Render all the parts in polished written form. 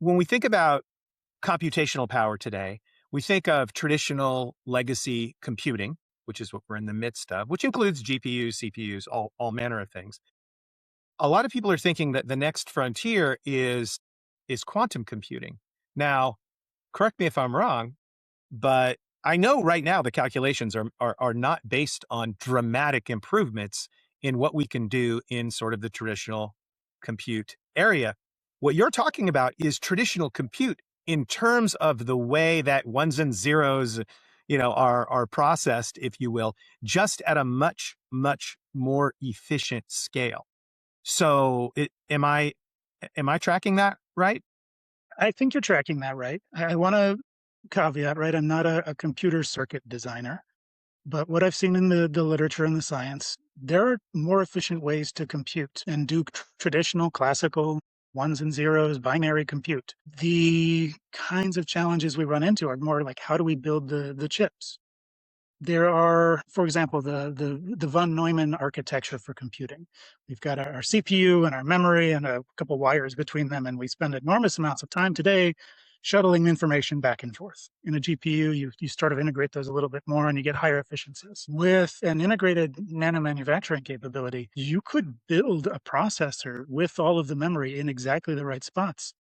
when we think about computational power today, we think of traditional legacy computing, which is what we're in the midst of, which includes GPUs, CPUs, all manner of things. A lot of people are thinking that the next frontier is quantum computing. Now, correct me if I'm wrong, but I know right now the calculations are not based on dramatic improvements in what we can do in sort of the traditional compute area. What you're talking about is traditional compute in terms of the way that ones and zeros, are processed, if you will, just at a much, much more efficient scale. So am I tracking that right? I think you're tracking that right. I want to caveat, right? I'm not a computer circuit designer, but what I've seen in the literature and the science, there are more efficient ways to compute and do traditional classical ones and zeros, binary compute. The kinds of challenges we run into are more like, how do we build the chips? There are, for example, the von Neumann architecture for computing. We've got our CPU and our memory and a couple wires between them, and we spend enormous amounts of time today shuttling information back and forth. In a GPU, you start to integrate those a little bit more and you get higher efficiencies. With an integrated nanomanufacturing capability, you could build a processor with all of the memory in exactly the right spots.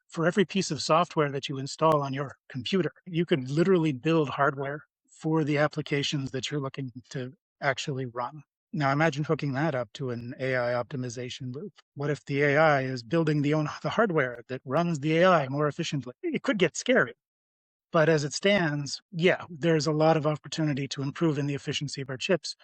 For every piece of software that you install on your computer, you could literally build hardware for the applications that you're looking to actually run. Now imagine hooking that up to an AI optimization loop. What if the AI is building the hardware that runs the AI more efficiently? It could get scary. But as it stands, yeah, there's a lot of opportunity to improve in the efficiency of our chips.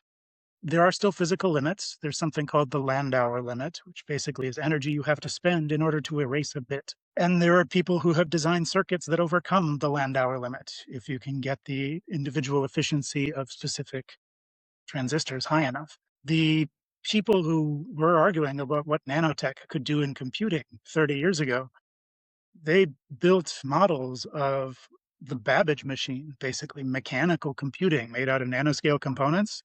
There are still physical limits. There's something called the Landauer limit, which basically is energy you have to spend in order to erase a bit. And there are people who have designed circuits that overcome the Landauer limit if you can get the individual efficiency of specific transistors high enough. The people who were arguing about what nanotech could do in computing 30 years ago, they built models of the Babbage machine, basically mechanical computing made out of nanoscale components,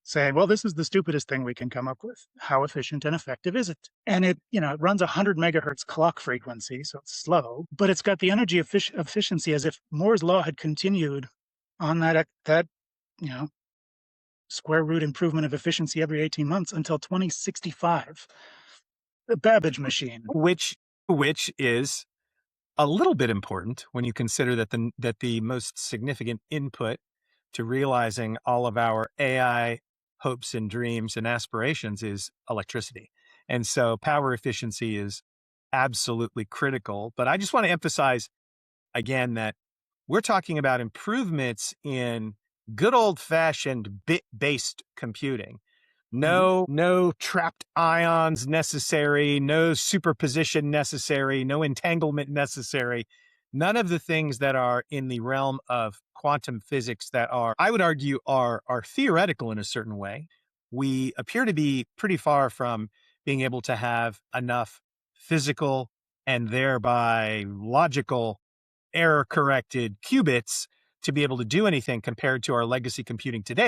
saying, well, this is the stupidest thing we can come up with. How efficient and effective is it? And it runs 100 megahertz clock frequency, so it's slow, but it's got the energy efficiency as if Moore's law had continued on that you know, square root improvement of efficiency every 18 months until 2065. The Babbage machine. Which is a little bit important when you consider that the most significant input to realizing all of our AI hopes and dreams and aspirations is electricity. And so power efficiency is absolutely critical. But I just want to emphasize again that we're talking about improvements in good old fashioned bit based computing. No trapped ions necessary, no superposition necessary, no entanglement necessary. None of the things that are in the realm of quantum physics that are, I would argue, are theoretical in a certain way. We appear to be pretty far from being able to have enough physical and thereby logical error corrected qubits to be able to do anything compared to our legacy computing today.